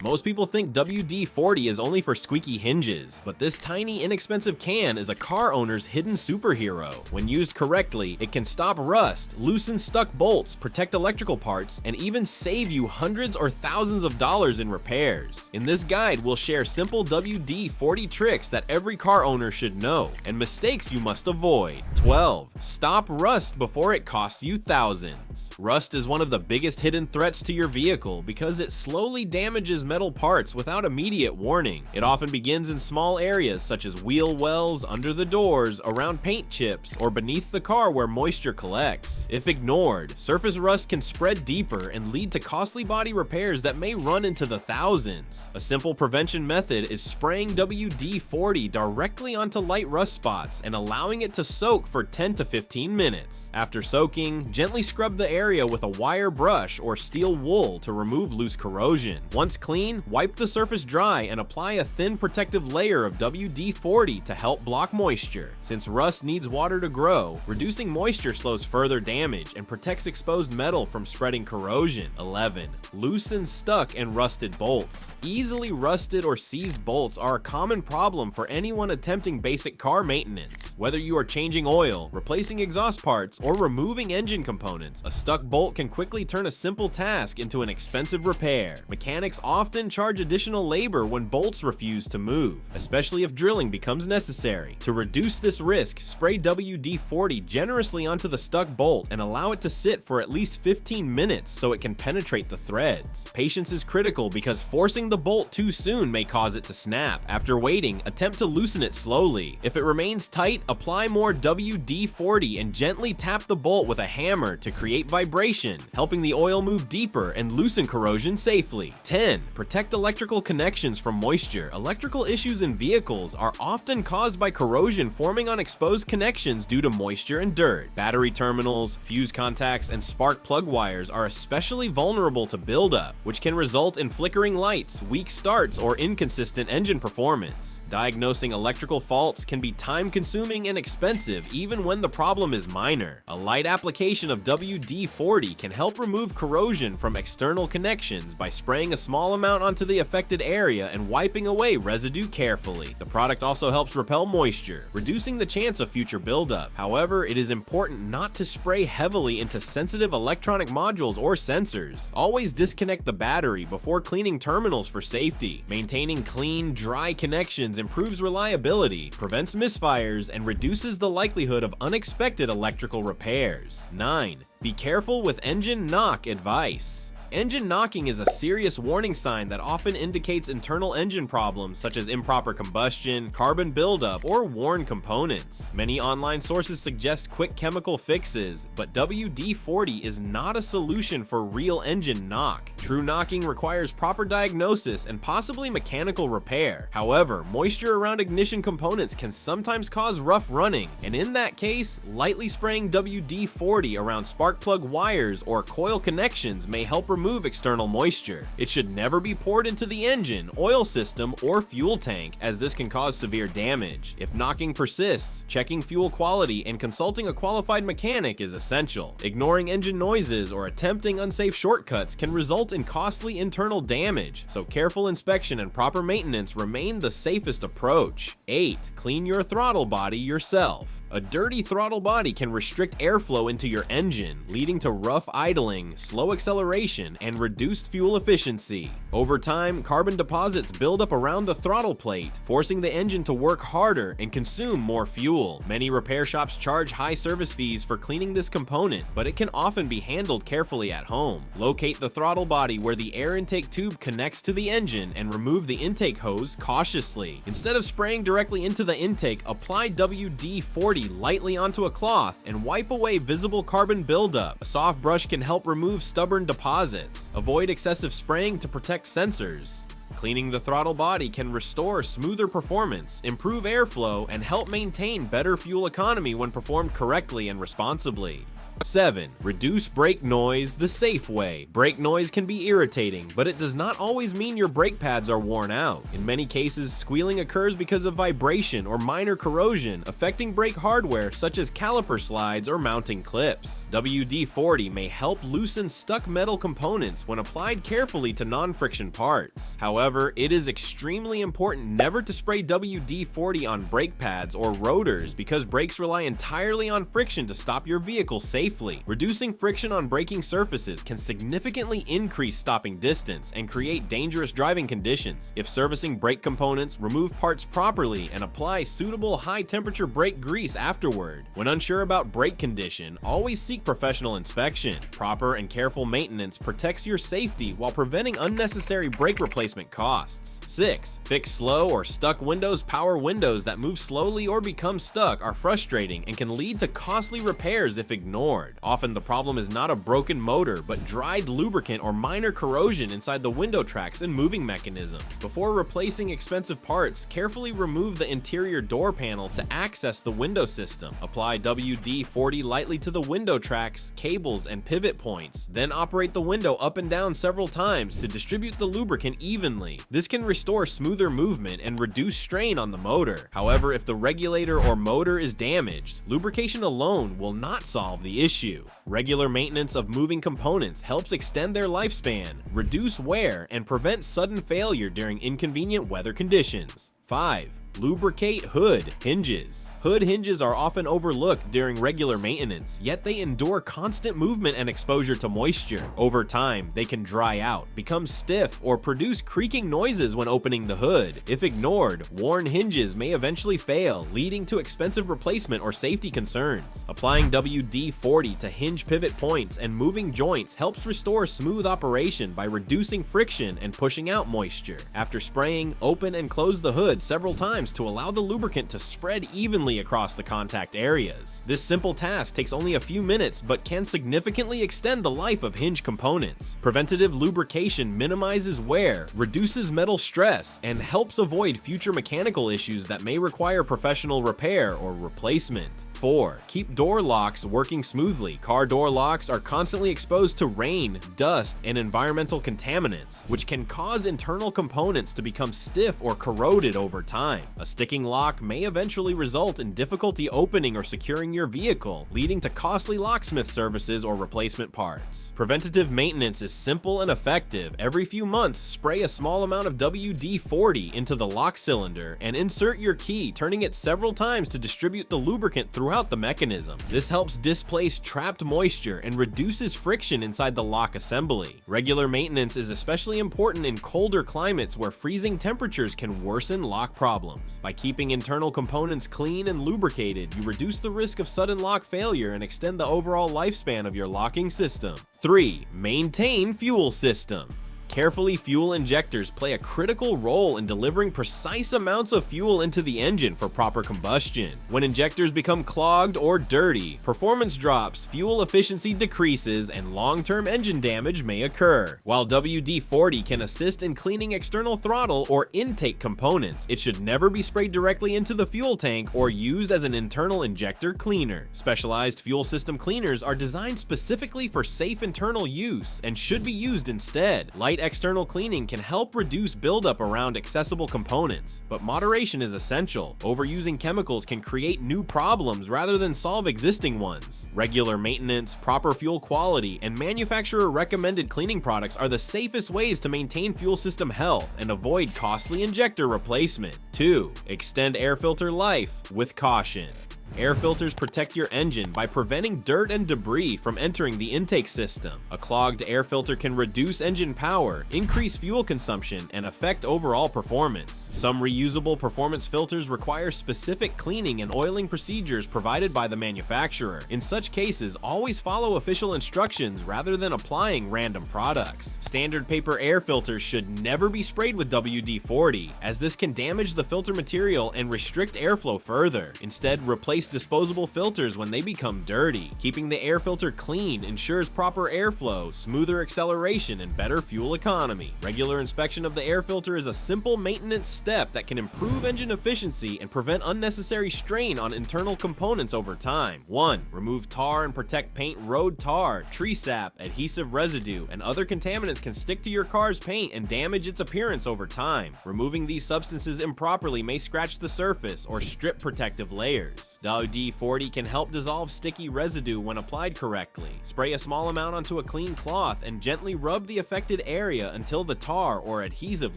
Most people think WD-40 is only for squeaky hinges, but this tiny, inexpensive can is a car owner's hidden superhero. When used correctly, it can stop rust, loosen stuck bolts, protect electrical parts, and even save you hundreds or thousands of dollars in repairs. In this guide, we'll share simple WD-40 tricks that every car owner should know, and mistakes you must avoid. 12. Stop rust before it costs you thousands. Rust is one of the biggest hidden threats to your vehicle because it slowly damages metal parts without immediate warning. It often begins in small areas such as wheel wells, under the doors, around paint chips, or beneath the car where moisture collects. If ignored, surface rust can spread deeper and lead to costly body repairs that may run into the thousands. A simple prevention method is spraying WD-40 directly onto light rust spots and allowing it to soak for 10 to 15 minutes. After soaking, gently scrub the area with a wire brush or steel wool to remove loose corrosion. Once clean, wipe the surface dry and apply a thin protective layer of WD-40 to help block moisture. Since rust needs water to grow, reducing moisture slows further damage and protects exposed metal from spreading corrosion. 11. Loosen stuck and rusted bolts. Easily rusted or seized bolts are a common problem for anyone attempting basic car maintenance. Whether you are changing oil, replacing exhaust parts, or removing engine components, a stuck bolt can quickly turn a simple task into an expensive repair. Mechanics often charge additional labor when bolts refuse to move, especially if drilling becomes necessary. To reduce this risk, spray WD-40 generously onto the stuck bolt and allow it to sit for at least 15 minutes so it can penetrate the threads. Patience is critical because forcing the bolt too soon may cause it to snap. After waiting, attempt to loosen it slowly. If it remains tight, apply more WD-40 and gently tap the bolt with a hammer to create vibration, helping the oil move deeper and loosen corrosion safely. 10. Protect electrical connections from moisture. Electrical issues in vehicles are often caused by corrosion forming on exposed connections due to moisture and dirt. Battery terminals, fuse contacts, and spark plug wires are especially vulnerable to buildup, which can result in flickering lights, weak starts, or inconsistent engine performance. Diagnosing electrical faults can be time-consuming and expensive even when the problem is minor. A light application of WD-40 can help remove corrosion from external connections by spraying a small amount onto the affected area and wiping away residue carefully. The product also helps repel moisture, reducing the chance of future buildup. However, it is important not to spray heavily into sensitive electronic modules or sensors. Always disconnect the battery before cleaning terminals for safety. Maintaining clean, dry connections improves reliability, prevents misfires, and reduces the likelihood of unexpected electrical repairs. 9. Be careful with engine knock advice. Engine knocking is a serious warning sign that often indicates internal engine problems such as improper combustion, carbon buildup, or worn components. Many online sources suggest quick chemical fixes, but WD-40 is not a solution for real engine knock. True knocking requires proper diagnosis and possibly mechanical repair. However, moisture around ignition components can sometimes cause rough running, and in that case, lightly spraying WD-40 around spark plug wires or coil connections may help remove external moisture. It should never be poured into the engine, oil system, or fuel tank, as this can cause severe damage. If knocking persists, checking fuel quality and consulting a qualified mechanic is essential. Ignoring engine noises or attempting unsafe shortcuts can result in costly internal damage, so careful inspection and proper maintenance remain the safest approach. 8. Clean your throttle body yourself. A dirty throttle body can restrict airflow into your engine, leading to rough idling, slow acceleration, and reduced fuel efficiency. Over time, carbon deposits build up around the throttle plate, forcing the engine to work harder and consume more fuel. Many repair shops charge high service fees for cleaning this component, but it can often be handled carefully at home. Locate the throttle body where the air intake tube connects to the engine and remove the intake hose cautiously. Instead of spraying directly into the intake, apply WD-40 lightly onto a cloth and wipe away visible carbon buildup. A soft brush can help remove stubborn deposits. Avoid excessive spraying to protect sensors. Cleaning the throttle body can restore smoother performance, improve airflow, and help maintain better fuel economy when performed correctly and responsibly. 7. Reduce brake noise the safe way. Brake noise can be irritating, but it does not always mean your brake pads are worn out. In many cases, squealing occurs because of vibration or minor corrosion affecting brake hardware such as caliper slides or mounting clips. WD-40 may help loosen stuck metal components when applied carefully to non-friction parts. However, it is extremely important never to spray WD-40 on brake pads or rotors because brakes rely entirely on friction to stop your vehicle safely. Reducing friction on braking surfaces can significantly increase stopping distance and create dangerous driving conditions. If servicing brake components, remove parts properly and apply suitable high-temperature brake grease afterward. When unsure about brake condition, always seek professional inspection. Proper and careful maintenance protects your safety while preventing unnecessary brake replacement costs. 6. Fix slow or stuck windows. Power windows that move slowly or become stuck are frustrating and can lead to costly repairs if ignored. Often the problem is not a broken motor, but dried lubricant or minor corrosion inside the window tracks and moving mechanisms. Before replacing expensive parts, carefully remove the interior door panel to access the window system. Apply WD-40 lightly to the window tracks, cables, and pivot points. Then operate the window up and down several times to distribute the lubricant evenly. This can restore smoother movement and reduce strain on the motor. However, if the regulator or motor is damaged, lubrication alone will not solve the issue. Regular maintenance of moving components helps extend their lifespan, reduce wear, and prevent sudden failure during inconvenient weather conditions. 5. Lubricate hood hinges. Hood hinges are often overlooked during regular maintenance, yet they endure constant movement and exposure to moisture. Over time, they can dry out, become stiff, or produce creaking noises when opening the hood. If ignored, worn hinges may eventually fail, leading to expensive replacement or safety concerns. Applying WD-40 to hinge pivot points and moving joints helps restore smooth operation by reducing friction and pushing out moisture. After spraying, open and close the hood several times to allow the lubricant to spread evenly across the contact areas. This simple task takes only a few minutes but can significantly extend the life of hinge components. Preventative lubrication minimizes wear, reduces metal stress, and helps avoid future mechanical issues that may require professional repair or replacement. 4. Keep door locks working smoothly. Car door locks are constantly exposed to rain, dust, and environmental contaminants, which can cause internal components to become stiff or corroded over time. A sticking lock may eventually result in difficulty opening or securing your vehicle, leading to costly locksmith services or replacement parts. Preventative maintenance is simple and effective. Every few months, spray a small amount of WD-40 into the lock cylinder and insert your key, turning it several times to distribute the lubricant throughout the mechanism. This helps displace trapped moisture and reduces friction inside the lock assembly. Regular maintenance is especially important in colder climates where freezing temperatures can worsen lock problems. By keeping internal components clean and lubricated, you reduce the risk of sudden lock failure and extend the overall lifespan of your locking system. 3. Maintain fuel system. Carefully, fuel injectors play a critical role in delivering precise amounts of fuel into the engine for proper combustion. When injectors become clogged or dirty, performance drops, fuel efficiency decreases, and long-term engine damage may occur. While WD-40 can assist in cleaning external throttle or intake components, it should never be sprayed directly into the fuel tank or used as an internal injector cleaner. Specialized fuel system cleaners are designed specifically for safe internal use and should be used instead. Light external cleaning can help reduce buildup around accessible components, but moderation is essential. Overusing chemicals can create new problems rather than solve existing ones. Regular maintenance, proper fuel quality, and manufacturer-recommended cleaning products are the safest ways to maintain fuel system health and avoid costly injector replacement. 2. Extend air filter life with caution. Air filters protect your engine by preventing dirt and debris from entering the intake system. A clogged air filter can reduce engine power, increase fuel consumption, and affect overall performance. Some reusable performance filters require specific cleaning and oiling procedures provided by the manufacturer. In such cases, always follow official instructions rather than applying random products. Standard paper air filters should never be sprayed with WD-40, as this can damage the filter material and restrict airflow further. Instead, replace replace disposable filters when they become dirty. Keeping the air filter clean ensures proper airflow, smoother acceleration, and better fuel economy. Regular inspection of the air filter is a simple maintenance step that can improve engine efficiency and prevent unnecessary strain on internal components over time. 1. Remove tar and protect paint. Road tar, tree sap, adhesive residue, and other contaminants can stick to your car's paint and damage its appearance over time. Removing these substances improperly may scratch the surface or strip protective layers. WD-40 can help dissolve sticky residue when applied correctly. Spray a small amount onto a clean cloth and gently rub the affected area until the tar or adhesive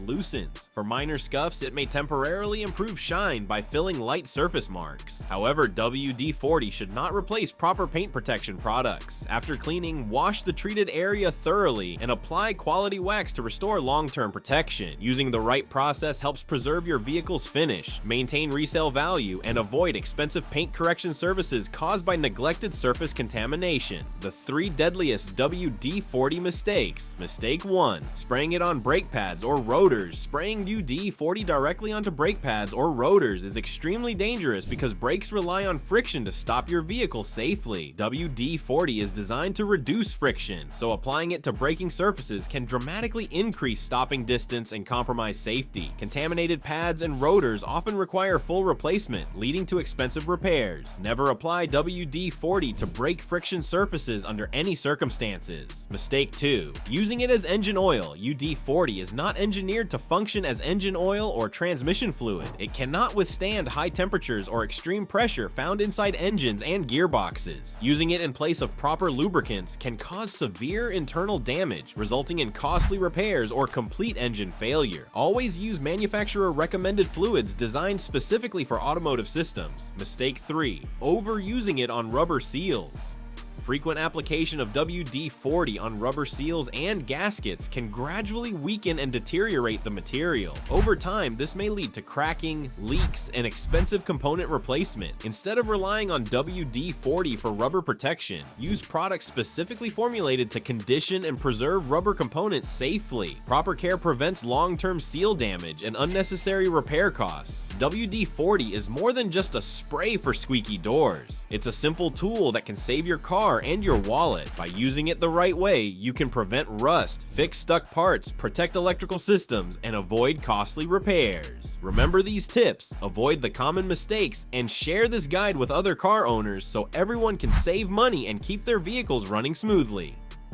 loosens. For minor scuffs, it may temporarily improve shine by filling light surface marks. However, WD-40 should not replace proper paint protection products. After cleaning, wash the treated area thoroughly and apply quality wax to restore long-term protection. Using the right process helps preserve your vehicle's finish, maintain resale value, and avoid expensive paint correction services caused by neglected surface contamination. The 3 deadliest WD-40 mistakes. Mistake 1. Spraying it on brake pads or rotors. Spraying WD-40 directly onto brake pads or rotors is extremely dangerous because brakes rely on friction to stop your vehicle safely. WD-40 is designed to reduce friction, so applying it to braking surfaces can dramatically increase stopping distance and compromise safety. Contaminated pads and rotors often require full replacement, leading to expensive repairs. Never apply WD-40 to brake friction surfaces under any circumstances. Mistake 2. Using it as engine oil. WD-40 is not engineered to function as engine oil or transmission fluid. It cannot withstand high temperatures or extreme pressure found inside engines and gearboxes. Using it in place of proper lubricants can cause severe internal damage, resulting in costly repairs or complete engine failure. Always use manufacturer recommended fluids designed specifically for automotive systems. Mistake 3. Overusing it on rubber seals. Frequent application of WD-40 on rubber seals and gaskets can gradually weaken and deteriorate the material. Over time, this may lead to cracking, leaks, and expensive component replacement. Instead of relying on WD-40 for rubber protection, use products specifically formulated to condition and preserve rubber components safely. Proper care prevents long-term seal damage and unnecessary repair costs. WD-40 is more than just a spray for squeaky doors. It's a simple tool that can save your car and your wallet. By using it the right way, you can prevent rust, fix stuck parts, protect electrical systems, and avoid costly repairs. Remember these tips, avoid the common mistakes, and share this guide with other car owners so everyone can save money and keep their vehicles running smoothly.